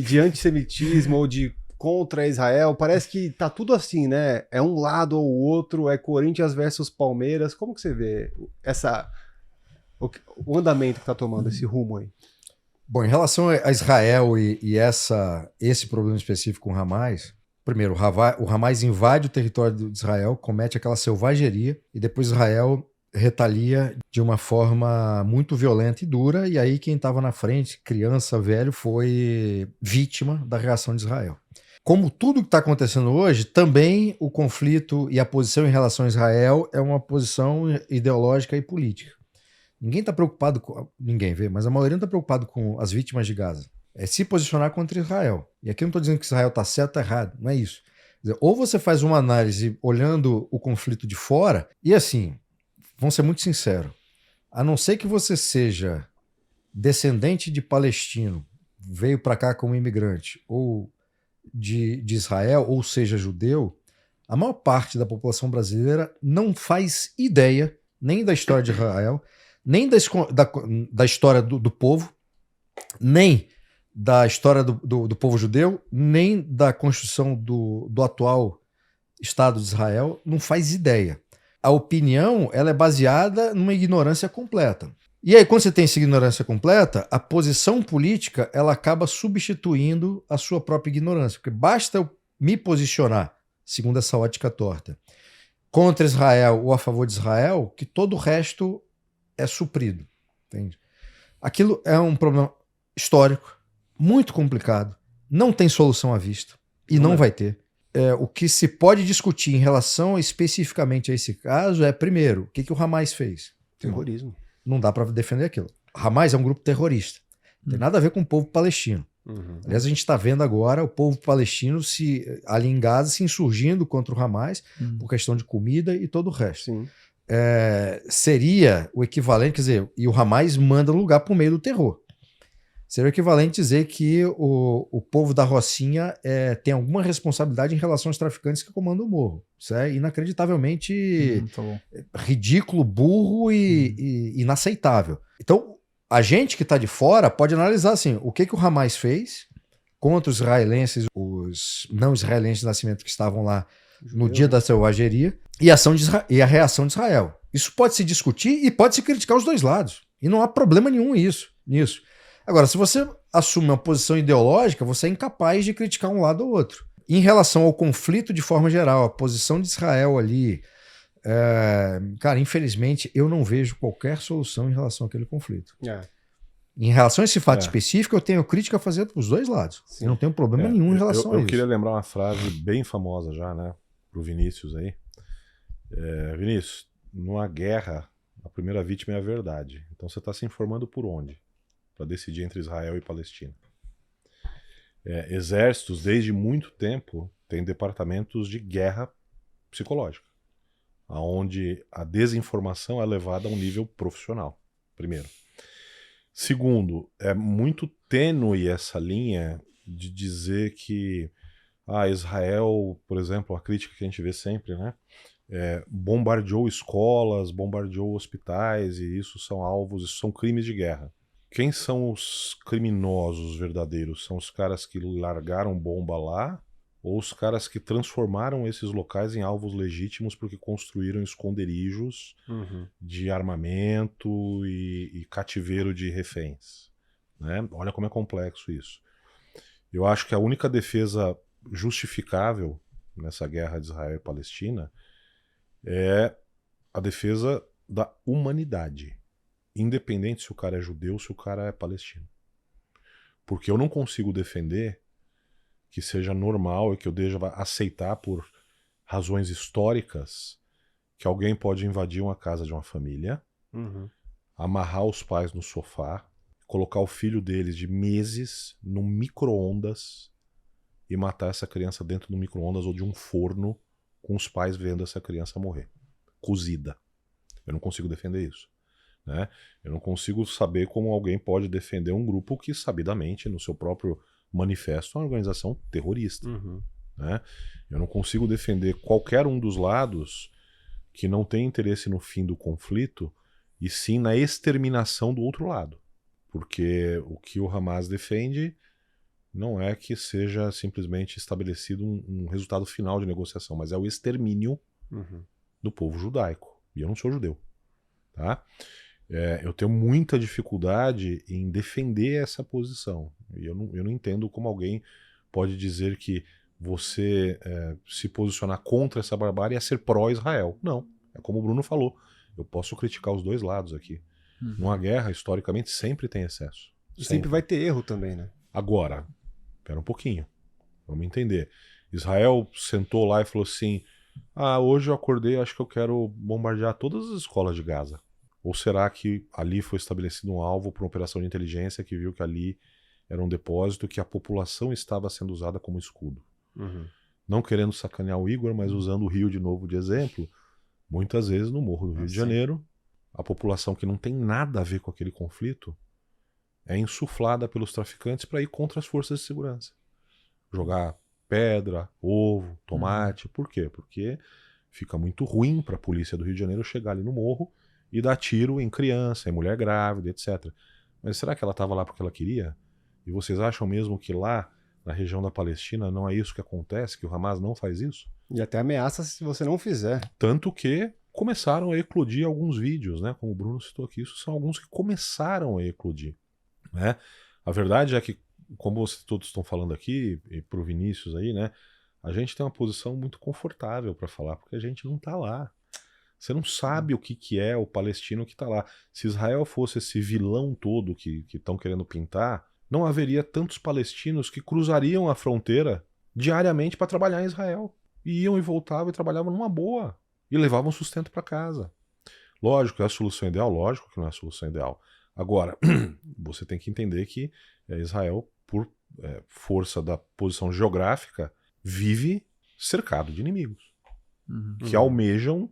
de antissemitismo ou de contra Israel, parece que tá tudo assim, né? É um lado ou o outro, é Corinthians versus Palmeiras. Como que você vê essa, o andamento que tá tomando esse rumo aí? Bom, em relação a Israel e esse problema específico com o Hamas, primeiro, o Hamas invade o território de Israel, comete aquela selvageria, e depois Israel retalia de uma forma muito violenta e dura, e aí quem estava na frente, criança, velho, foi vítima da reação de Israel. Como tudo que está acontecendo hoje, também o conflito e a posição em relação a Israel é uma posição ideológica e política. Ninguém está preocupado com. Ninguém vê, mas a maioria não está preocupado com as vítimas de Gaza. É se posicionar contra Israel. E aqui eu não estou dizendo que Israel está certo ou errado, não é isso. Quer dizer, ou você faz uma análise olhando o conflito de fora, e assim, vamos ser muito sinceros, a não ser que você seja descendente de palestino, veio para cá como imigrante, ou de Israel, ou seja, judeu, a maior parte da população brasileira não faz ideia nem da história de Israel, nem da história do povo, nem da história do povo judeu, nem da construção do atual Estado de Israel, não faz ideia. A opinião ela é baseada numa ignorância completa. E aí, quando você tem essa ignorância completa, a posição política ela acaba substituindo a sua própria ignorância. Porque basta eu me posicionar, segundo essa ótica torta, contra Israel ou a favor de Israel, que todo o resto é suprido. Entende? Aquilo é um problema histórico, muito complicado, não tem solução à vista e não vai ter. O que se pode discutir em relação especificamente a esse caso é, primeiro, o que o Hamas fez? Terrorismo. Não dá para defender aquilo. Hamas é um grupo terrorista. Não tem nada a ver com o povo palestino. Aliás, a gente está vendo agora o povo palestino ali em Gaza se insurgindo contra o Hamas por questão de comida e todo o resto. Sim. Seria o equivalente, quer dizer, e o Hamas manda lugar para o meio do terror. Seria o equivalente dizer que o povo da Rocinha tem alguma responsabilidade em relação aos traficantes que comandam o morro. Isso é inacreditavelmente ridículo, burro e inaceitável. Então, a gente que está de fora pode analisar assim, o que o Hamas fez contra os israelenses, os não israelenses de nascimento que estavam lá no dia da selvageria, e a reação de Israel. Isso pode se discutir e pode se criticar os dois lados. E não há problema nenhum nisso. Agora, se você assume uma posição ideológica, você é incapaz de criticar um lado ou outro. Em relação ao conflito de forma geral, a posição de Israel ali, cara, infelizmente, eu não vejo qualquer solução em relação àquele conflito. Em relação a esse fato específico, eu tenho crítica a fazer para os dois lados. Sim. Eu não tenho problema nenhum em relação a isso. Eu queria lembrar uma frase bem famosa já, né? Pro Vinícius aí. Vinícius, numa guerra, a primeira vítima é a verdade. Então você está se informando por onde? Para decidir entre Israel e Palestina. Exércitos, desde muito tempo, têm departamentos de guerra psicológica, onde a desinformação é levada a um nível profissional, primeiro. Segundo, é muito tênue essa linha de dizer que Israel, por exemplo, a crítica que a gente vê sempre, né? Bombardeou escolas, bombardeou hospitais, e isso são alvos, isso são crimes de guerra. Quem são os criminosos verdadeiros? São os caras que largaram bomba lá ou os caras que transformaram esses locais em alvos legítimos porque construíram esconderijos de armamento e cativeiro de reféns? Né? Olha como é complexo isso. Eu acho que a única defesa justificável nessa guerra de Israel e Palestina é a defesa da humanidade. Independente se o cara é judeu ou se o cara é palestino. Porque eu não consigo defender que seja normal e que eu deva aceitar por razões históricas que alguém pode invadir uma casa de uma família, amarrar os pais no sofá, colocar o filho deles de meses no micro-ondas e matar essa criança dentro do micro-ondas ou de um forno com os pais vendo essa criança morrer. Cozida. Eu não consigo defender isso. Né? Eu não consigo saber como alguém pode defender um grupo que, sabidamente, no seu próprio manifesto, é uma organização terrorista. Né? Eu não consigo defender qualquer um dos lados que não tem interesse no fim do conflito e sim na exterminação do outro lado. Porque o que o Hamas defende não é que seja simplesmente estabelecido um resultado final de negociação, mas é o extermínio do povo judaico. E eu não sou judeu. Tá? Eu tenho muita dificuldade em defender essa posição. E eu não entendo como alguém pode dizer que você se posicionar contra essa barbárie é ser pró-Israel. Não. É como o Bruno falou. Eu posso criticar os dois lados aqui. Numa guerra, historicamente, sempre tem excesso. E sempre vai ter erro também, né? Agora, espera um pouquinho. Vamos entender. Israel sentou lá e falou assim: hoje eu acordei, acho que eu quero bombardear todas as escolas de Gaza. Ou será que ali foi estabelecido um alvo para uma operação de inteligência que viu que ali era um depósito que a população estava sendo usada como escudo? Não querendo sacanear o Igor, mas usando o Rio de novo de exemplo, muitas vezes no Morro do Rio de Janeiro, a população que não tem nada a ver com aquele conflito é insuflada pelos traficantes para ir contra as forças de segurança. Jogar pedra, ovo, tomate. Por quê? Porque fica muito ruim para a polícia do Rio de Janeiro chegar ali no morro e dar tiro em criança, em mulher grávida, etc. Mas será que ela estava lá porque ela queria? E vocês acham mesmo que lá, na região da Palestina, não é isso que acontece? Que o Hamas não faz isso? E até ameaça se você não fizer. Tanto que começaram a eclodir alguns vídeos, né? Como o Bruno citou aqui, isso são alguns que começaram a eclodir. Né? A verdade é que, como vocês todos estão falando aqui, e pro Vinícius aí, né? A gente tem uma posição muito confortável para falar, porque a gente não tá lá. Você não sabe o que é o palestino que está lá. Se Israel fosse esse vilão todo que estão querendo pintar, não haveria tantos palestinos que cruzariam a fronteira diariamente para trabalhar em Israel. E iam e voltavam e trabalhavam numa boa. E levavam sustento para casa. Lógico, é a solução ideal? Lógico que não é a solução ideal. Agora, você tem que entender que Israel, por força da posição geográfica, vive cercado de inimigos. Que almejam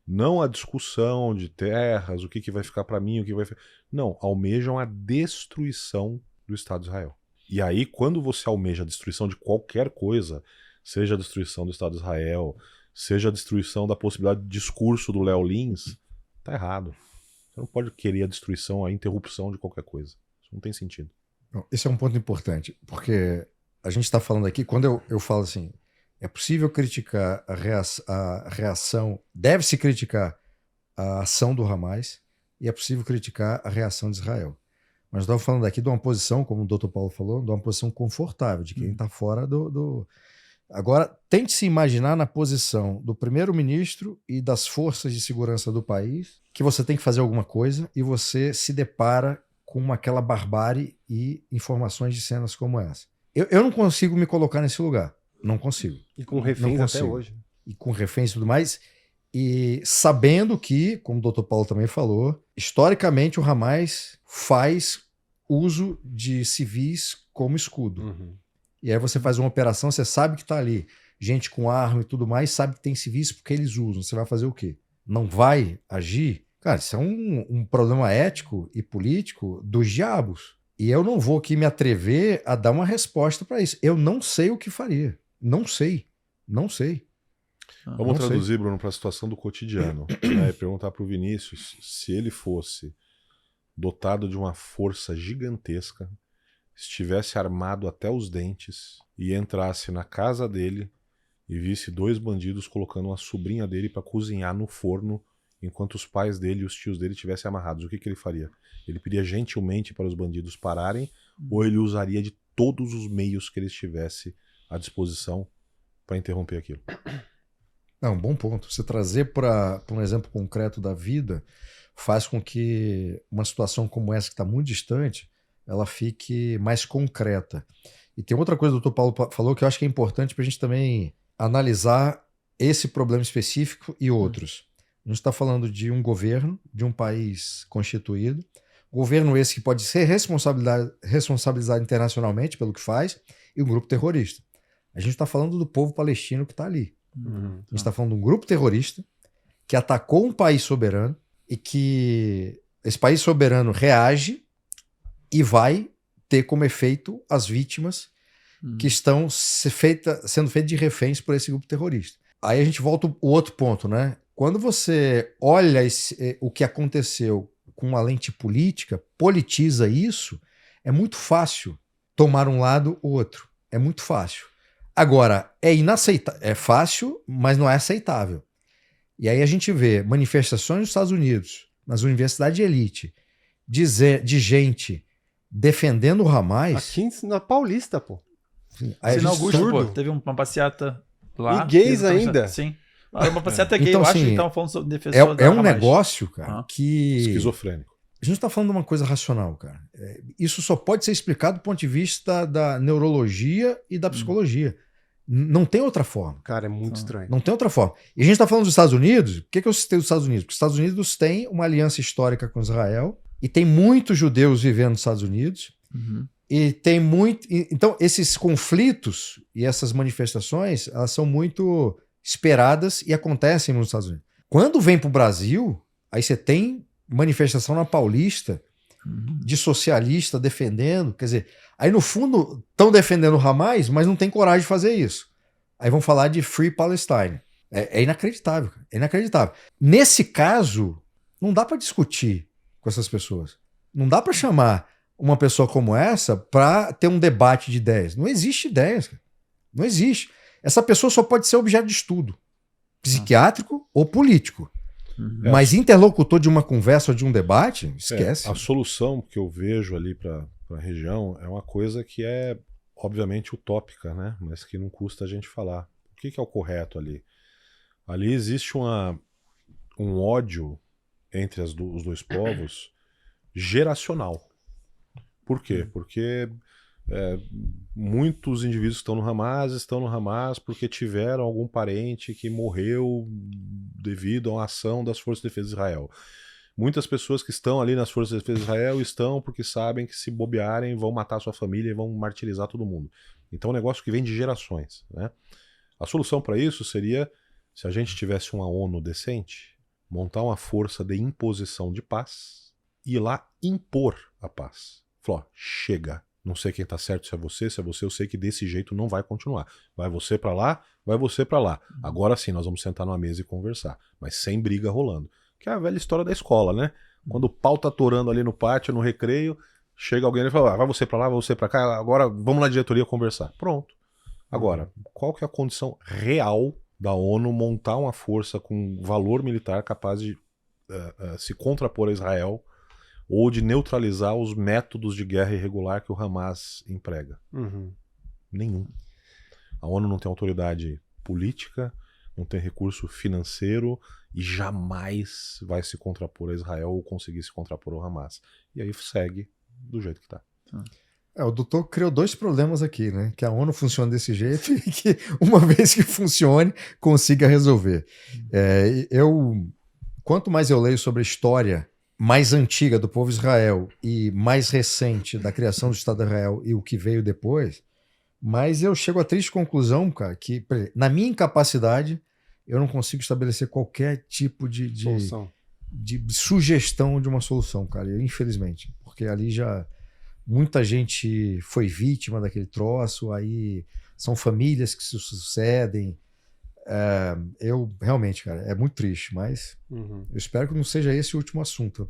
não a discussão de terras, o que vai ficar para mim, o que vai ficar... Não, almejam a destruição do Estado de Israel. E aí, quando você almeja a destruição de qualquer coisa, seja a destruição do Estado de Israel, seja a destruição da possibilidade de discurso do Léo Lins, tá errado. Você não pode querer a destruição, a interrupção de qualquer coisa. Isso não tem sentido. Esse é um ponto importante, porque a gente está falando aqui, quando eu falo assim, é possível criticar a reação, deve-se criticar a ação do Hamas e é possível criticar a reação de Israel. Mas nós estamos falando aqui de uma posição, como o Dr. Paulo falou, de uma posição confortável, de quem está fora do... Agora, tente se imaginar na posição do primeiro-ministro e das forças de segurança do país, que você tem que fazer alguma coisa e você se depara com aquela barbárie e informações de cenas como essa. Eu não consigo me colocar nesse lugar. Não consigo. E com reféns até hoje. E com reféns e tudo mais. E sabendo que, como o Dr. Paulo também falou, historicamente o Hamas faz uso de civis como escudo. E aí você faz uma operação, você sabe que está ali gente com arma e tudo mais, sabe que tem civis porque eles usam. Você vai fazer o quê? Não vai agir? Cara, isso é um problema ético e político dos diabos. E eu não vou aqui me atrever a dar uma resposta para isso. Eu não sei o que faria. Não sei. Vamos traduzir, Bruno, para a situação do cotidiano. Né? Perguntar para o Vinícius se ele fosse dotado de uma força gigantesca, estivesse armado até os dentes e entrasse na casa dele e visse dois bandidos colocando uma sobrinha dele para cozinhar no forno enquanto os pais dele e os tios dele estivessem amarrados. O que ele faria? Ele pediria gentilmente para os bandidos pararem ou ele usaria de todos os meios que ele estivesse à disposição para interromper aquilo? Não, bom ponto. Você trazer para um exemplo concreto da vida faz com que uma situação como essa, que está muito distante, ela fique mais concreta. E tem outra coisa que o Dr. Paulo falou que eu acho que é importante para a gente também analisar esse problema específico e outros. A gente está falando de um governo, de um país constituído, governo esse que pode ser responsabilizado internacionalmente pelo que faz, e um grupo terrorista. A gente está falando do povo palestino que está ali. A gente está falando de um grupo terrorista que atacou um país soberano e que esse país soberano reage e vai ter como efeito as vítimas que estão sendo feitas de reféns por esse grupo terrorista. Aí a gente volta ao outro ponto, né? Quando você olha o que aconteceu com uma lente política, politiza isso, é muito fácil tomar um lado ou outro. É muito fácil. Agora, é inaceitável. É fácil, mas não é aceitável. E aí a gente vê manifestações nos Estados Unidos, nas universidades de elite, de gente defendendo o Hamas. Aqui na Paulista, pô. Aí Sina a gente- Augusto, pô, teve uma passeata lá. E gays Teve ainda? Sim. Era uma passeata gay, Então, eu acho assim, que estavam falando sobre defensor da é um Hamas. negócio, cara, Ah. que... Esquizofrênico. A gente está falando de uma coisa racional, cara. Isso só pode ser explicado do ponto de vista da neurologia e da psicologia. Não tem outra forma. Cara, é muito Sim. estranho. Não tem outra forma. E a gente está falando dos Estados Unidos. Por que eu citei os Estados Unidos? Porque os Estados Unidos têm uma aliança histórica com Israel e tem muitos judeus vivendo nos Estados Unidos. Uhum. E tem muito. Então, esses conflitos e essas manifestações, elas são muito esperadas e acontecem nos Estados Unidos. Quando vem para o Brasil, aí você tem manifestação na Paulista Uhum. de socialista defendendo. Quer dizer, aí no fundo estão defendendo o Hamas, mas não tem coragem de fazer isso. Aí vão falar de Free Palestine. É inacreditável, cara. É inacreditável. Nesse caso, não dá para discutir com essas pessoas. Não dá para chamar uma pessoa como essa para ter um debate de ideias. Não existe ideias, cara. Não existe. Essa pessoa só pode ser objeto de estudo, psiquiátrico ou político. Uhum. Mas interlocutor de uma conversa ou de um debate, esquece. A solução que eu vejo ali para a região é uma coisa que é, obviamente, utópica, né? Mas que não custa a gente falar. O que é o correto ali? Ali existe um ódio entre os dois povos geracional. Por quê? Porque muitos indivíduos que estão no Hamas porque tiveram algum parente que morreu devido a uma ação das Forças de Defesa de Israel. Muitas pessoas que estão ali nas Forças de Defesa de Israel estão porque sabem que se bobearem vão matar sua família e vão martirizar todo mundo. Então é um negócio que vem de gerações, né? A solução para isso seria, se a gente tivesse uma ONU decente, montar uma força de imposição de paz e ir lá impor a paz. Falou, ó, chega. Não sei quem tá certo, se é você, eu sei que desse jeito não vai continuar. Vai você pra lá, vai você pra lá. Agora sim, nós vamos sentar numa mesa e conversar, mas sem briga rolando. Que é a velha história da escola, né? Quando o pau tá atorando ali no pátio, no recreio, chega alguém e fala, vai você pra lá, vai você pra cá, agora vamos na diretoria conversar. Pronto. Agora, qual que é a condição real da ONU montar uma força com valor militar capaz de se contrapor a Israel ou de neutralizar os métodos de guerra irregular que o Hamas emprega? Uhum. Nenhum. A ONU não tem autoridade política, não tem recurso financeiro e jamais vai se contrapor a Israel ou conseguir se contrapor ao Hamas. E aí segue do jeito que está. O doutor criou dois problemas aqui, né? Que a ONU funciona desse jeito e que, uma vez que funcione, consiga resolver. Quanto mais eu leio sobre a história mais antiga do povo de Israel e mais recente da criação do Estado de Israel e o que veio depois, mas eu chego à triste conclusão, cara, que na minha incapacidade eu não consigo estabelecer qualquer tipo de sugestão de uma solução, cara, infelizmente, porque ali já muita gente foi vítima daquele troço, aí são famílias que se sucedem. Eu realmente, cara, é muito triste, mas eu espero que não seja esse o último assunto.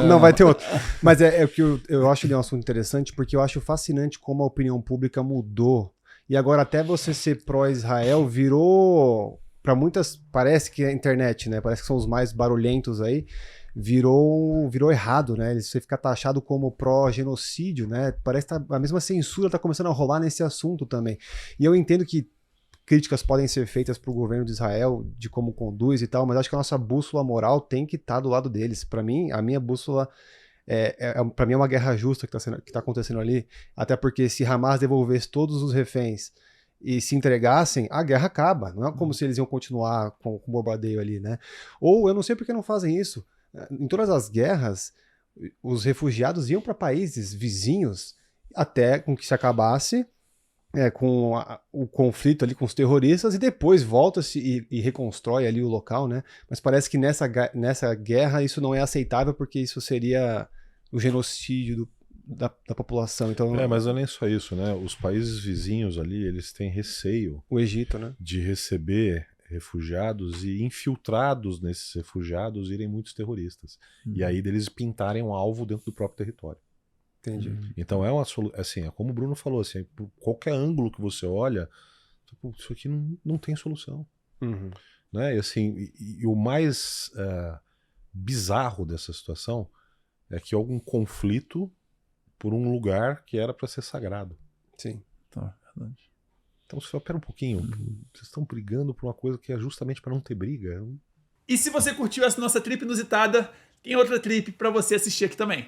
Não, vai ter outro. Mas é que eu acho ele um assunto interessante, porque eu acho fascinante como a opinião pública mudou. E agora até você ser pró-Israel virou, para muitas, parece que é a internet, né? Parece que são os mais barulhentos aí. Virou errado, né? Você fica taxado como pró-genocídio, né? Parece que a mesma censura tá começando a rolar nesse assunto também. E eu entendo que críticas podem ser feitas para o governo de Israel, de como conduz e tal, mas acho que a nossa bússola moral tem que estar do lado deles. Para mim, a minha bússola para mim é uma guerra justa que está acontecendo ali, até porque se Hamas devolvesse todos os reféns e se entregassem, a guerra acaba. Não é como se eles iam continuar com o bombardeio ali, né? Ou eu não sei por que não fazem isso. Em todas as guerras, os refugiados iam para países vizinhos até com que se acabasse com o conflito ali com os terroristas e depois volta-se e reconstrói ali o local, né? Mas parece que nessa guerra isso não é aceitável porque isso seria o genocídio da população. Então, mas não é nem só isso, né? Os países vizinhos ali, eles têm receio o Egito, né? de receber refugiados e infiltrados nesses refugiados irem muitos terroristas. E aí deles pintarem um alvo dentro do próprio território. Entendi. Então é uma solução, assim, é como o Bruno falou, assim, por qualquer ângulo que você olha, tipo, isso aqui não tem solução. Uhum. Né? E, assim, e o mais bizarro dessa situação é que houve um conflito por um lugar que era para ser sagrado. Sim. Tá, verdade. Então você fala, pera um pouquinho, vocês estão brigando por uma coisa que é justamente para não ter briga. E se você curtiu essa nossa trip inusitada, tem outra trip pra você assistir aqui também.